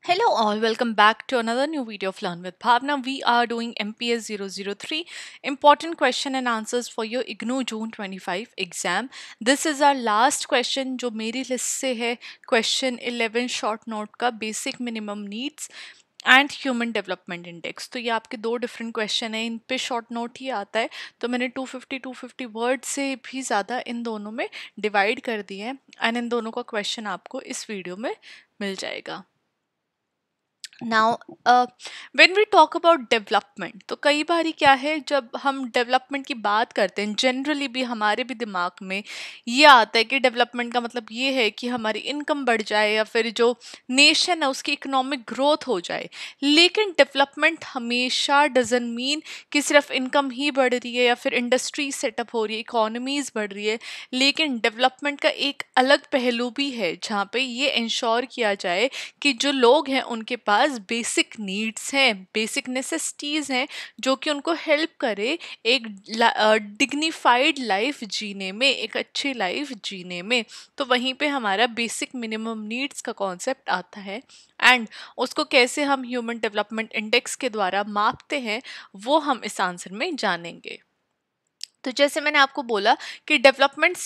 Hello all, welcome back to another new video of Learn with Bhavna. We are doing MPS 003 important question and answers for your IGNOU June 25 exam. This is our last question जो मेरी list से है question 11 short note का basic minimum needs and human development index. तो ये आपके दो different question है, इन पे शॉर्ट नोट ही आता है। तो मैंने 250 वर्ड से भी ज़्यादा इन दोनों में डिवाइड कर दिए हैं एंड इन दोनों का क्वेश्चन आपको इस वीडियो में मिल जाएगा। Now when we talk about development, तो कई बार क्या है, जब हम डेवलपमेंट की बात करते हैं जनरली भी हमारे भी दिमाग में ये आता है कि डेवलपमेंट का मतलब ये है कि हमारी इनकम बढ़ जाए या फिर जो नेशन है उसकी इकोनॉमिक ग्रोथ हो जाए। लेकिन डेवलपमेंट हमेशा डजंट मीन कि सिर्फ इनकम ही बढ़ रही है या फिर इंडस्ट्री सेटअप हो रही है, इकोनॉमीज बढ़ रही है। लेकिन डेवलपमेंट का एक अलग पहलू भी है जहाँ पे ये इंश्योर किया जाए कि जो लोग हैं उनके पास बेसिक नीड्स हैं, बेसिक नेसेसिटीज़ हैं जो कि उनको हेल्प करे एक डिग्निफाइड लाइफ जीने में, एक अच्छी लाइफ जीने में। तो वहीं पे हमारा बेसिक मिनिमम नीड्स का कॉन्सेप्ट आता है एंड उसको कैसे हम ह्यूमन डेवलपमेंट इंडेक्स के द्वारा मापते हैं वो हम इस आंसर में जानेंगे। तो जैसे मैंने आपको बोला कि डेवलपमेंट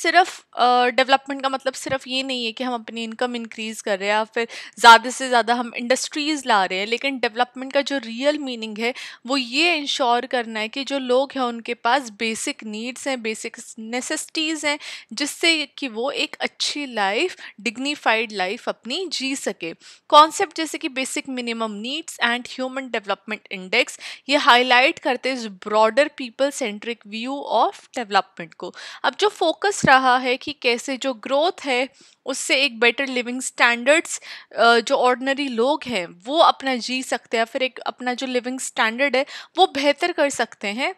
का मतलब सिर्फ ये नहीं है कि हम अपनी इनकम इंक्रीज कर रहे हैं या फिर ज़्यादा से ज़्यादा हम इंडस्ट्रीज़ ला रहे हैं। लेकिन डेवलपमेंट का जो रियल मीनिंग है वो ये इंश्योर करना है कि जो लोग हैं उनके पास बेसिक नीड्स हैं, बेसिक नेसेसिटीज़ हैं, जिससे कि वो एक अच्छी लाइफ, डिग्निफाइड लाइफ अपनी जी सके। कॉन्सेप्ट जैसे कि basic minimum needs and human development index ये हाईलाइट करते हैं broader people centric view of development को। अब जो फोकस रहा है कि कैसे जो ग्रोथ है उससे एक बेटर लिविंग स्टैंडर्ड्स जो ऑर्डिनरी लोग हैं वो अपना जी सकते हैं, फिर एक अपना जो लिविंग स्टैंडर्ड है वो बेहतर कर सकते हैं,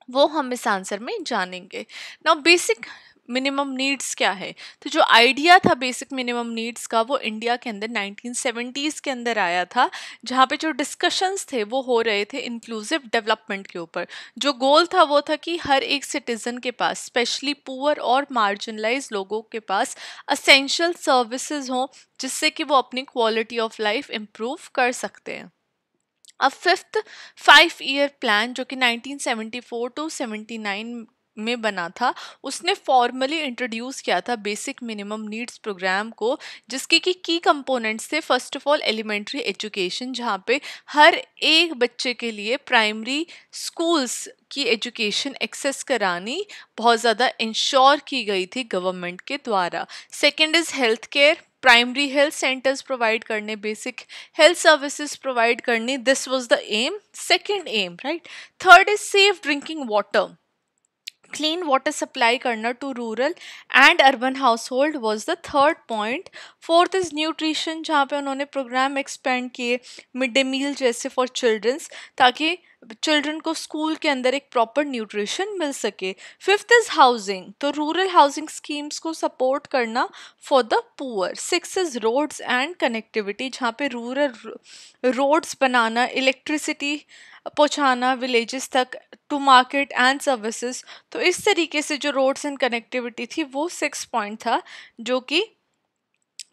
वो हम इस आंसर में जानेंगे। नाउ बेसिक मिनिमम नीड्स क्या है? तो जो आइडिया था बेसिक मिनिमम नीड्स का वो इंडिया के अंदर 1970s के अंदर आया था, जहाँ पे जो डिस्कशंस थे वो हो रहे थे इंक्लूसिव डेवलपमेंट के ऊपर। जो गोल था वो था कि हर एक सिटीज़न के पास, स्पेशली पुअर और मार्जिनलाइज लोगों के पास असेंशियल सर्विसेज हों जिससे कि वो अपनी क्वालिटी ऑफ लाइफ इम्प्रूव कर सकते हैं। अब फिफ्थ 5 ईयर प्लान जो कि 1974 टू 79 में बना था, उसने फॉर्मली इंट्रोड्यूस किया था बेसिक मिनिमम नीड्स प्रोग्राम को, जिसके की कंपोनेंट्स थे first of all elementary education, जहाँ पे हर एक बच्चे के लिए प्राइमरी स्कूल्स की एजुकेशन एक्सेस करानी बहुत ज़्यादा इंश्योर की गई थी गवर्नमेंट के द्वारा। Second is health care, primary health centres provide करने, बेसिक हेल्थ सर्विसेज प्रोवाइड करनी, this was the aim, second aim, right. Third is safe drinking water, clean water supply करना to rural and urban household was the third point. Fourth is nutrition, जहाँ पे उन्होंने programme expand किए mid day meal जैसे for childrens, ताकि children को school के अंदर एक प्रॉपर न्यूट्रिशन मिल सके। फिफ्थ इज हाउसिंग, तो रूरल हाउसिंग स्कीम्स को सपोर्ट करना for the poor. Six is roads and connectivity, जहाँ पे रूरल रोड्स बनाना, इलेक्ट्रिसिटी पहुँचाना विलेजेस तक टू मार्केट एंड सर्विसेज। तो इस तरीके से जो रोड्स एंड कनेक्टिविटी थी वो 6 पॉइंट था, जो कि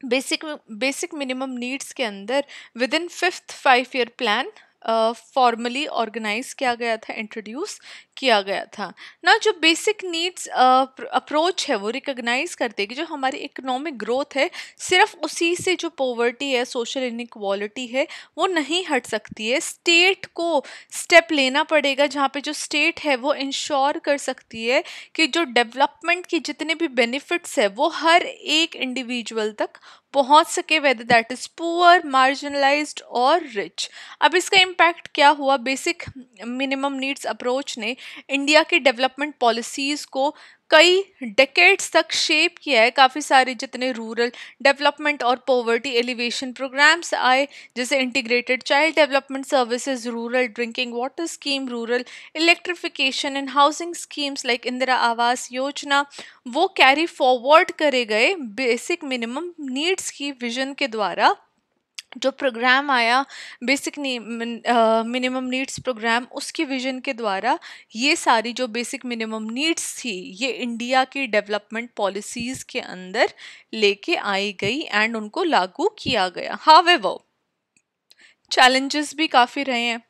बेसिक मिनिमम नीड्स के अंदर within fifth 5 year plan formally organize किया गया था, इंट्रोड्यूस किया गया था ना। जो बेसिक नीड्स अप्रोच है वो रिकॉग्नाइज करते हैं कि जो हमारी इकोनॉमिक ग्रोथ है सिर्फ उसी से जो पॉवर्टी है, सोशल इनइक्वालिटी है, वो नहीं हट सकती है। स्टेट को स्टेप लेना पड़ेगा, जहाँ पे जो स्टेट है वो इंश्योर कर सकती है कि जो डेवलपमेंट की जितने भी बेनिफिट्स है वो हर एक इंडिविजुअल तक पहुंच सके, whether that is poor, marginalised और रिच। अब इसका इम्पैक्ट क्या हुआ? बेसिक मिनिमम नीड्स अप्रोच ने इंडिया की डेवलपमेंट पॉलिसीज़ को कई डेकेड्स तक शेप किया है। काफ़ी सारे जितने रूरल डेवलपमेंट और पॉवर्टी एलिवेशन प्रोग्राम्स आए, जैसे integrated child development services, rural drinking water scheme, rural electrification and housing schemes like Indira Awas Yojana, वो कैरी फॉरवर्ड करे गए बेसिक मिनिमम नीड्स की विजन के द्वारा। जो प्रोग्राम आया बेसिक मिनिमम नीड्स प्रोग्राम, उसकी विजन के द्वारा ये सारी जो बेसिक मिनिमम नीड्स थी ये इंडिया की डेवलपमेंट पॉलिसीज़ के अंदर लेके आई गई एंड उनको लागू किया गया। हावेवर चैलेंजेस भी काफ़ी रहे हैं।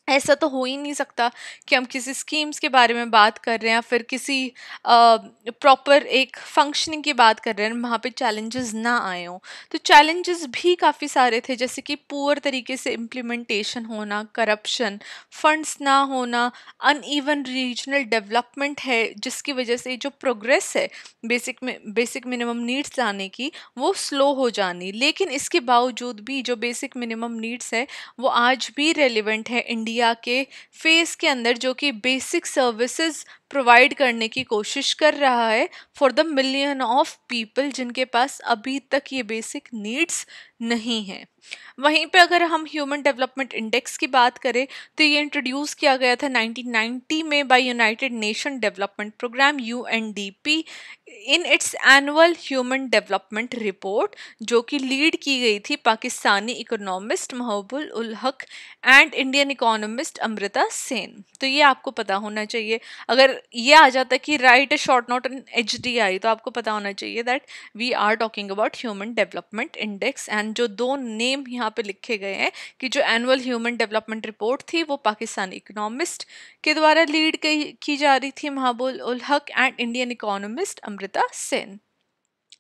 ऐसा तो हो ही नहीं सकता कि हम किसी स्कीम्स के बारे में बात कर रहे हैं या फिर किसी प्रॉपर एक फंक्शनिंग की बात कर रहे हैं वहाँ पे चैलेंजेस ना आए हों। तो चैलेंजेस भी काफ़ी सारे थे, जैसे कि पुअर तरीके से इम्प्लीमेंटेशन होना, करप्शन, फंड्स ना होना, अनइवन रीजनल डेवलपमेंट है जिसकी वजह से जो प्रोग्रेस है बेसिक मिनिमम नीड्स लाने की वो स्लो हो जानी। लेकिन इसके बावजूद भी जो बेसिक मिनिमम नीड्स है वो आज भी रेलिवेंट है इंडिया के फेस के अंदर, जो कि बेसिक सर्विसेज प्रोवाइड करने की कोशिश कर रहा है for the million of people जिनके पास अभी तक ये बेसिक नीड्स नहीं है। वहीं पे अगर हम ह्यूमन डेवलपमेंट इंडेक्स की बात करें तो ये इंट्रोड्यूस किया गया था 1990 में by United Nation Development Programme UNDP in its annual human development report, जो कि लीड की गई थी Pakistani economist Mehboob ul Haq and Indian economist Amrita Sen. तो ये आपको पता होना चाहिए। अगर ये आ जाता कि write a short note in HDI तो आपको पता होना चाहिए that we are talking about human development index. And जो दो नेम यहाँ पे लिखे गए हैं कि जो एनुअल ह्यूमन डेवलपमेंट रिपोर्ट थी वो पाकिस्तानी इकोनॉमिस्ट के द्वारा लीड की जा रही थी, महबूब ul Haq and Indian economist Amrita Sen.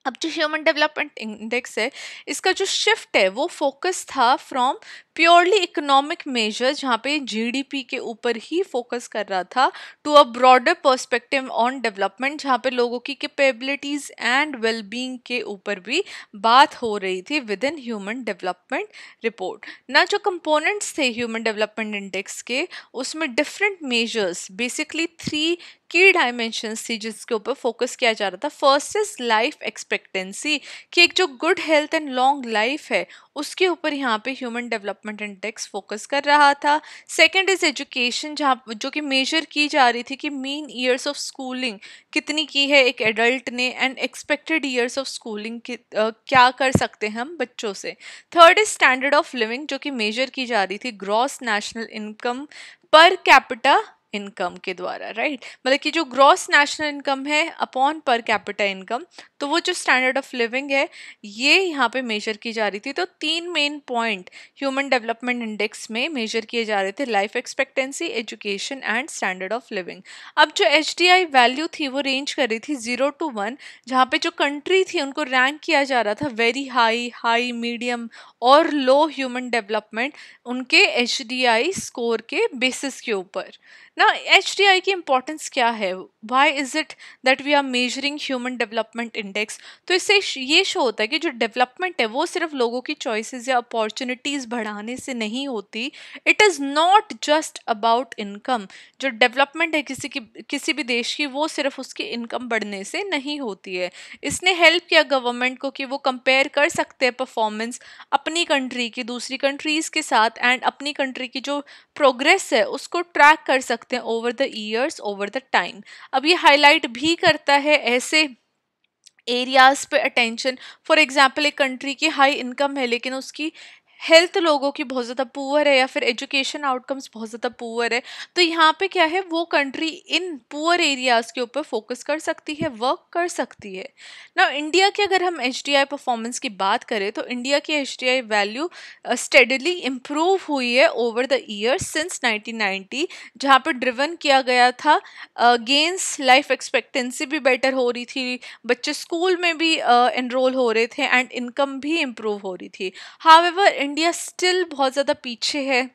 अब जो ह्यूमन डेवलपमेंट इंडेक्स है इसका जो शिफ्ट है वो फोकस था फ्रॉम प्योरली इकोनॉमिक मेजर, जहाँ पे जीडीपी के ऊपर ही फोकस कर रहा था, to a broader perspective on development, जहाँ पे लोगों की कैपेबिलिटीज एंड वेलबींग के ऊपर भी बात हो रही थी with in human development report. ना जो कंपोनेंट्स थे ह्यूमन डेवलपमेंट इंडेक्स के उसमें डिफरेंट मेजर्स, बेसिकली 3 की डायमेंशंस थी जिसके ऊपर फोकस किया जा रहा था। फर्स्ट इज लाइफ एक्सपेक्टेंसी, कि एक जो good health and long life है उसके ऊपर यहाँ पे ह्यूमन डेवलपमेंट इंडेक्स फोकस कर रहा था। सेकंड इज एजुकेशन, जहाँ जो कि मेजर की जा रही थी कि मीन ईयर्स ऑफ स्कूलिंग कितनी की है एक एडल्ट ने and expected years of schooling क्या कर सकते हैं हम बच्चों से। Third is standard of living, जो कि मेजर की जा रही थी gross national income per capita income के द्वारा, राइट, मतलब कि जो ग्रॉस नेशनल इनकम है अपॉन पर कैपिटा इनकम, तो वो जो स्टैंडर्ड ऑफ लिविंग है ये यहाँ पे मेजर की जा रही थी। तो 3 main point human development index में मेजर किए जा रहे थे, life expectancy, education and standard of living. अब जो एचडीआई वैल्यू थी वो रेंज कर रही थी 0 to 1, जहाँ पे जो कंट्री थी उनको रैंक किया जा रहा था वेरी हाई, हाई, मीडियम और लो ह्यूमन डेवलपमेंट उनके एचडीआई स्कोर के बेसिस के ऊपर। ना एचडीआई की इंपॉर्टेंस क्या है, why is it that we are measuring human development index? तो इससे ये शो होता है कि जो डेवलपमेंट है वो सिर्फ लोगों की चॉइसेस या अपॉर्चुनिटीज़ बढ़ाने से नहीं होती। It is not just about income. जो डेवलपमेंट है किसी भी देश की वो सिर्फ उसकी इनकम बढ़ने से नहीं होती है। इसने हेल्प किया गवर्नमेंट को कि वो कंपेयर कर सकते हैं परफॉर्मेंस अपनी कंट्री की दूसरी कंट्रीज़ के साथ एंड अपनी कंट्री की जो प्रोग्रेस है उसको ट्रैक कर सकते हैं over the years, over the time. अब ये हाईलाइट भी करता है ऐसे areas pay attention. For example एक कंट्री की हाई इनकम है लेकिन उसकी हेल्थ लोगों की बहुत ज़्यादा पुअर है या फिर एजुकेशन आउटकम्स बहुत ज़्यादा पुअर है, तो यहाँ पे क्या है वो कंट्री इन पुअर एरियाज़ के ऊपर फोकस कर सकती है, वर्क कर सकती है। ना इंडिया की अगर हम एचडीआई परफॉर्मेंस की बात करें तो इंडिया की एचडीआई वैल्यू स्टेडली इम्प्रूव हुई है ओवर द ईयर्स सिंस 1990, जहाँ पे ड्रिवन किया गया था गेंस, लाइफ एक्सपेक्टेंसी भी बेटर हो रही थी, बच्चे स्कूल में भी एनरोल हो रहे थे एंड इनकम भी इम्प्रूव हो रही थी। हावेवर इंडिया स्टिल बहुत ज़्यादा पीछे है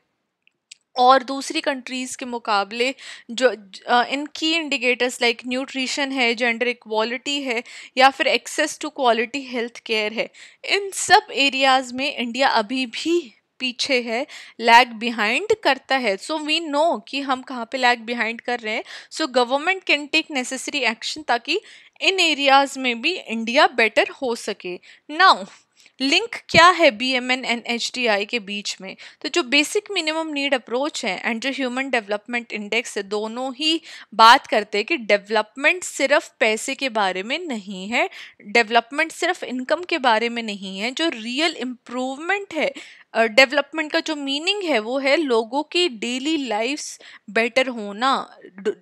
और दूसरी कंट्रीज़ के मुकाबले जो इन की इंडिकेटर्स लाइक न्यूट्रिशन है, जेंडर इक्वालिटी है या फिर access to quality health care है, इन सब एरियाज़ में इंडिया अभी भी पीछे है, लैग बिहाइंड करता है। सो वी नो कि हम कहाँ पे लैग बिहाइंड कर रहे हैं। So government can take necessary action ताकि इन एरियाज़ में भी इंडिया बेटर हो सके। नाउ लिंक क्या है बीएमएन एंड एचडीआई के बीच में? तो जो बेसिक मिनिमम नीड अप्रोच है एंड जो ह्यूमन डेवलपमेंट इंडेक्स है दोनों ही बात करते हैं कि डेवलपमेंट सिर्फ पैसे के बारे में नहीं है, डेवलपमेंट सिर्फ इनकम के बारे में नहीं है। जो रियल इम्प्रूवमेंट है डेवलपमेंट का जो मीनिंग है वो है लोगों की डेली लाइफ्स बेटर होना,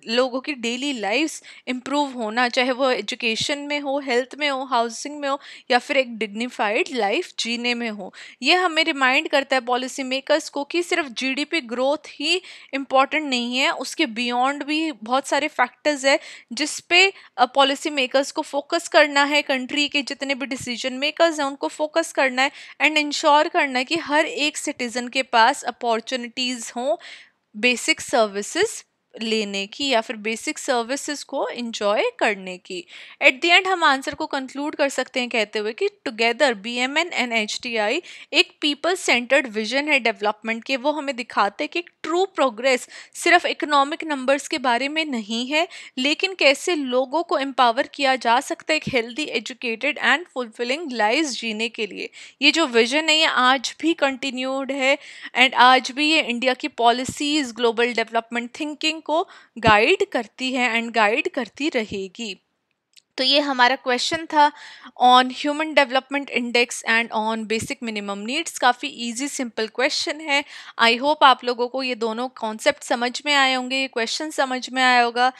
लोगों की डेली लाइफ्स इम्प्रूव होना, चाहे वो एजुकेशन में हो, हेल्थ में हो, हाउसिंग में हो, या फिर एक डिग्निफाइड लाइफ जीने में हो। ये हमें रिमाइंड करता है पॉलिसी मेकर्स को कि सिर्फ जीडीपी ग्रोथ ही इम्पॉर्टेंट नहीं है, उसके बियॉन्ड भी बहुत सारे फैक्टर्स है जिस पे पॉलिसी मेकर्स को फोकस करना है, कंट्री के जितने भी डिसीजन मेकर्स हैं उनको फोकस करना है एंड इंश्योर करना है कि हर एक सिटीजन के पास अपॉर्चुनिटीज हों बेसिक सर्विसेज लेने की या फिर बेसिक सर्विसेज को एंजॉय करने की। एट द एंड हम आंसर को कंक्लूड कर सकते हैं कहते हुए कि टुगेदर बीएमएन एंड एचटीआई एक पीपल सेंटर्ड विजन है डेवलपमेंट के। वो हमें दिखाते हैं कि ट्रू प्रोग्रेस सिर्फ इकोनॉमिक नंबर्स के बारे में नहीं है, लेकिन कैसे लोगों को एम्पावर किया जा सकता है एक healthy, educated and fulfilling life जीने के लिए। ये जो विजन है ये आज भी कंटिन्यूड है एंड आज भी ये इंडिया की पॉलिसीज, ग्लोबल डेवलपमेंट थिंकिंग को गाइड करती है एंड गाइड करती रहेगी। तो ये हमारा क्वेश्चन था on human development index and on basic minimum needs. काफ़ी इजी सिंपल क्वेश्चन है। आई होप आप लोगों को ये दोनों कॉन्सेप्ट समझ में आए होंगे, ये क्वेश्चन समझ में आया होगा।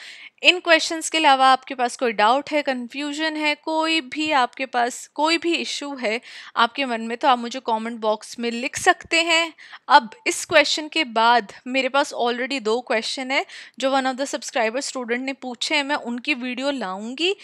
इन क्वेश्चंस के अलावा आपके पास कोई डाउट है, कन्फ्यूजन है, कोई भी आपके पास कोई भी इशू है आपके मन में, तो आप मुझे कमेंट बॉक्स में लिख सकते हैं। अब इस क्वेश्चन के बाद मेरे पास ऑलरेडी 2 क्वेश्चन है जो one of the subscriber student ने पूछे हैं, मैं उनकी वीडियो लाऊंगी।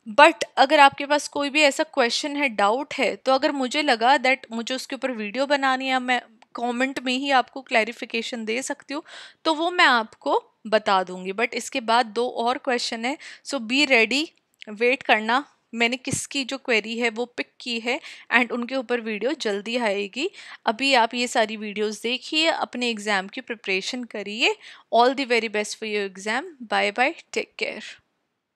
बट अगर आपके पास कोई भी ऐसा क्वेश्चन है, डाउट है, तो अगर मुझे लगा दैट मुझे उसके ऊपर वीडियो बनानी है, मैं कमेंट में ही आपको क्लैरिफिकेशन दे सकती हूँ, तो वो मैं आपको बता दूंगी। बट इसके बाद 2 और क्वेश्चन है, सो बी रेडी, वेट करना। मैंने किसकी जो क्वेरी है वो पिक की है एंड उनके ऊपर वीडियो जल्दी आएगी। अभी आप ये सारी वीडियोस देखिए, अपने एग्ज़ाम की प्रिपरेशन करिए। All the very best for your exam. Bye bye, take care.